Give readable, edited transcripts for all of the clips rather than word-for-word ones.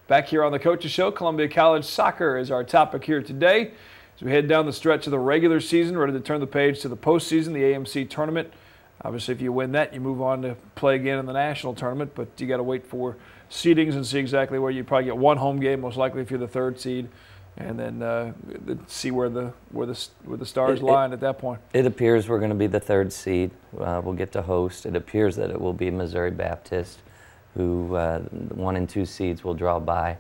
Back here on the Coaches Show, Columbia College soccer is our topic here today. As we head down the stretch of the regular season, ready to turn the page to the postseason, the AMC tournament. Obviously, if you win that, you move on to play again in the national tournament, but you got to wait for seedings and see exactly where you probably get one home game, most likely if you're the third seed, and then see where the stars lie at that point. It appears we're going to be the third seed. We'll get to host. It appears that it will be Missouri Baptist, who 1 and 2 seeds will draw by,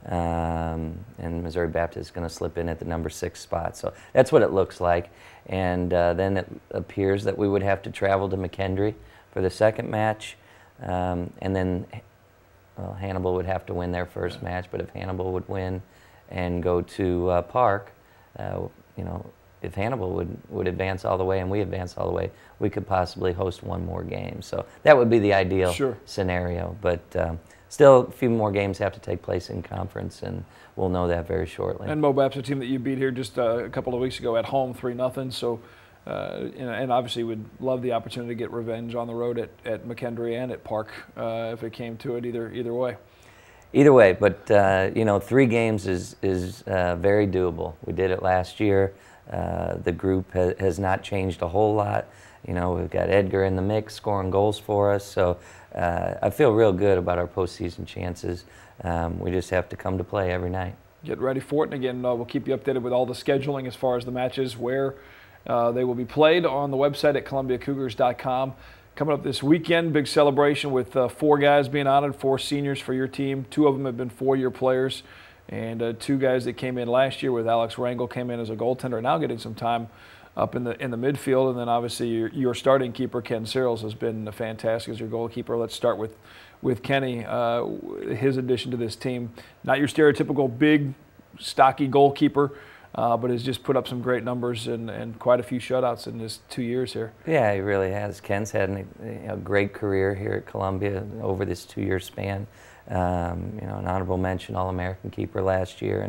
and Missouri Baptist is going to slip in at the number 6 spot. So that's what it looks like. And then it appears that we would have to travel to McKendree for the second match, and then Hannibal would have to win their first match. But if Hannibal would win and go to Park, you know, if Hannibal would advance all the way and we advance all the way, we could possibly host one more game. So that would be the ideal scenario. But still, a few more games have to take place in conference, and we'll know that very shortly. And Moab's a team that you beat here just a couple of weeks ago at home, 3-0. So, and obviously would love the opportunity to get revenge on the road at McKendree and at Park if it came to it either way. Either way, but you know, 3 games is very doable. We did it last year. The group has not changed a whole lot. You know, we've got Edgar in the mix scoring goals for us, so I feel real good about our postseason chances. We just have to come to play every night. Get ready for it, and again, we'll keep you updated with all the scheduling as far as the matches, where they will be played on the website at ColumbiaCougars.com. Coming up this weekend, big celebration with 4 guys being honored, 4 seniors for your team. 2 of them have been 4-year players, and 2 guys that came in last year with Alex Rangel came in as a goaltender, now getting some time up in the midfield. And then obviously your starting keeper, Ken Searles, has been fantastic as your goalkeeper. Let's start with Kenny, his addition to this team. Not your stereotypical big, stocky goalkeeper, but has just put up some great numbers and quite a few shutouts in his 2 years here. Yeah, he really has. Ken's had a great career here at Columbia over this 2-year span. You know, an honorable mention All-American keeper last year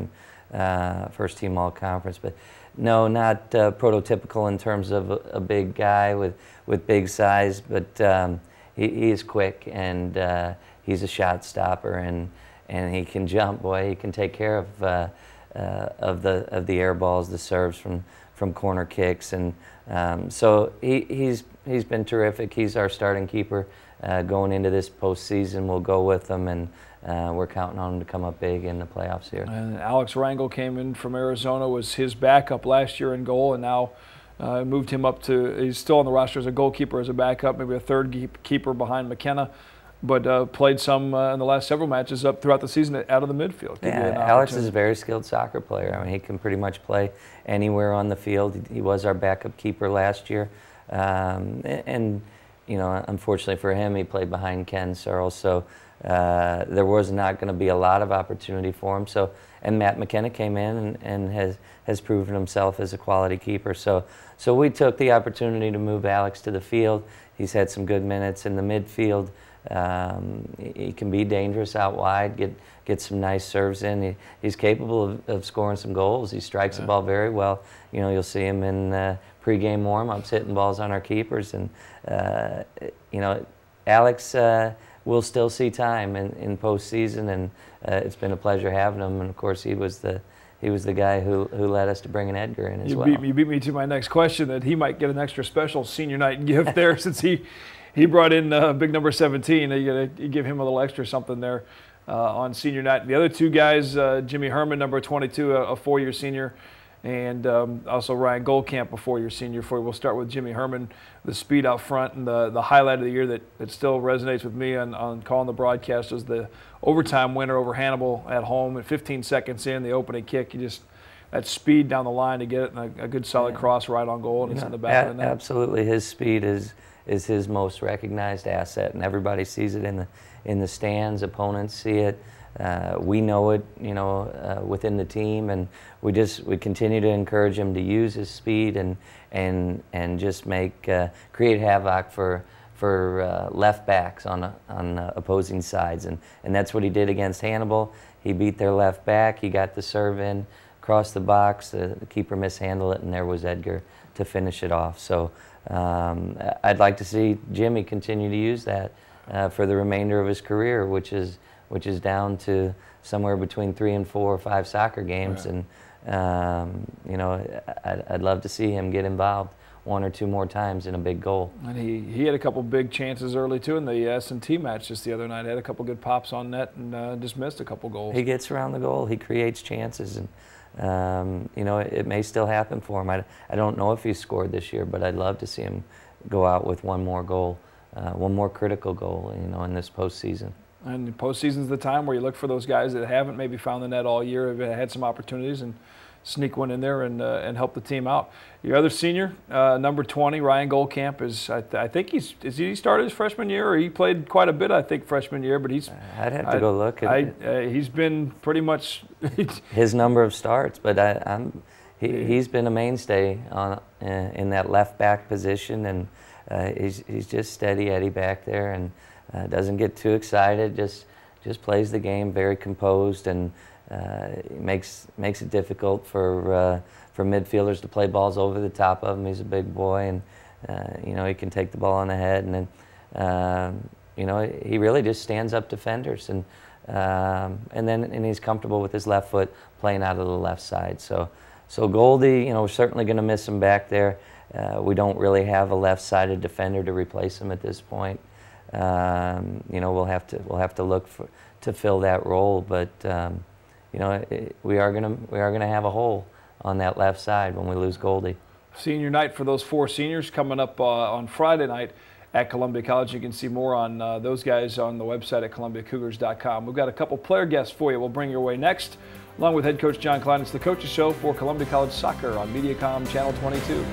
and first team All-Conference. But no, not prototypical in terms of a big guy with big size, but he is quick, and he's a shot stopper, and he can jump. Boy, he can take care of the air balls, the serves from corner kicks, and so he's been terrific. He's our starting keeper going into this postseason. We'll go with him, and we're counting on him to come up big in the playoffs here. And Alex Rangel came in from Arizona, was his backup last year in goal, and now moved him up to, he's still on the roster as a goalkeeper, as a backup, maybe a third keeper behind McKenna, but played some in the last several matches up throughout the season out of the midfield. Yeah, Alex is a very skilled soccer player. I mean, he can pretty much play anywhere on the field. He was our backup keeper last year, and you know, unfortunately for him, he played behind Ken Searles, so there was not going to be a lot of opportunity for him. So, and Matt McKenna came in and has proven himself as a quality keeper. So we took the opportunity to move Alex to the field. He's had some good minutes in the midfield. He can be dangerous out wide, get some nice serves in. He's capable of scoring some goals. He strikes the ball very well. You know, you'll see him in pregame warm-ups hitting balls on our keepers. And, you know, Alex will still see time in postseason, and it's been a pleasure having him. And, of course, he was the guy who led us to bringing Edgar in as well. You beat me to my next question, that he might get an extra special senior night gift there since he brought in big number 17. You give him a little extra something there on senior night. The other 2 guys, Jimmy Herman, number 22, a 4-year senior, and also Ryan Goldcamp, a 4-year senior. We'll start with Jimmy Herman, the speed out front, and the highlight of the year that still resonates with me on calling the broadcast was the overtime winner over Hannibal at home at 15 seconds in, the opening kick. That speed down the line to get it, and a good solid cross right on goal, and it's in the back of the net. Absolutely, his speed is his most recognized asset, and everybody sees it in the stands. Opponents see it. We know it, you know, within the team, and we continue to encourage him to use his speed and just create havoc for left backs on opposing sides, and that's what he did against Hannibal. He beat their left back. He got the serve in across the box. The keeper mishandled it, and there was Edgar to finish it off. So I'd like to see Jimmy continue to use that for the remainder of his career, which is down to somewhere between 3 and 4 or 5 soccer games, Right. and you know, I'd love to see him get involved 1 or 2 more times in a big goal. And he had a couple big chances early too in the S&T match just the other night. Had a couple good pops on net and just missed a couple goals. He gets around the goal. He creates chances, and you know, it may still happen for him. I don't know if he's scored this year, but I'd love to see him go out with 1 more goal, 1 more critical goal, you know, in this postseason. And postseason's the time where you look for those guys that haven't maybe found the net all year, have had some opportunities, and sneak one in there and help the team out. Your other senior, number 20, Ryan Goldcamp, is I think he started his freshman year, or he played quite a bit, I think, freshman year, but I'd have to go look. He's been pretty much his number of starts, but he's been a mainstay in that left back position, and he's just steady Eddie back there, and doesn't get too excited, just plays the game very composed, and makes it difficult for midfielders to play balls over the top of him. He's a big boy, and you know, he can take the ball on the head, and then you know, he really just stands up defenders, and he's comfortable with his left foot playing out of the left side. So Goldie, you know, we're certainly going to miss him back there. We don't really have a left-sided defender to replace him at this point. You know, we'll have to look to fill that role, but you know, we are gonna have a hole on that left side when we lose Goldie. Senior night for those 4 seniors coming up on Friday night at Columbia College. You can see more on those guys on the website at ColumbiaCougars.com. We've got a couple player guests for you. We'll bring your way next, along with head coach John Klein. It's the Coaches Show for Columbia College Soccer on Mediacom Channel 22.